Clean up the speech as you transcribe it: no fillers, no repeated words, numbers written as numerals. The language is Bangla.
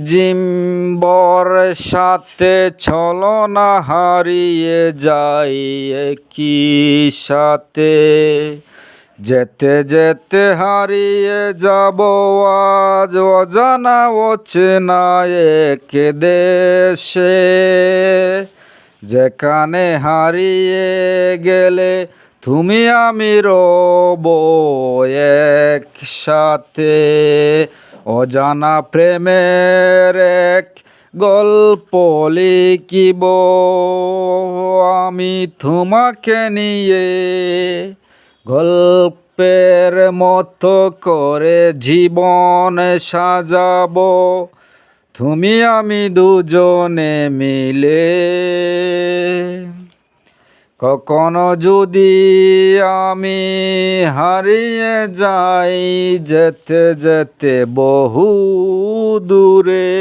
জিম্বর সাথে ছলনা হারিয়ে যাই একই সাথে, যেতে যেতে হারিয়ে যাব আজ অজানা অচেনা এক দেশে, যেখানে হারিয়ে গেলে তুমি আমি রব একসাথে। অজানা প্রেমের এক গল্প লিখিব আমি তোমাকে নিয়ে, গল্পের মতো করে জীবন সাজাবো তুমি আমি দুজনে মিলে। কখনো যদি আমি হারিয়ে যাই যেতে যেতে বহু দূরে।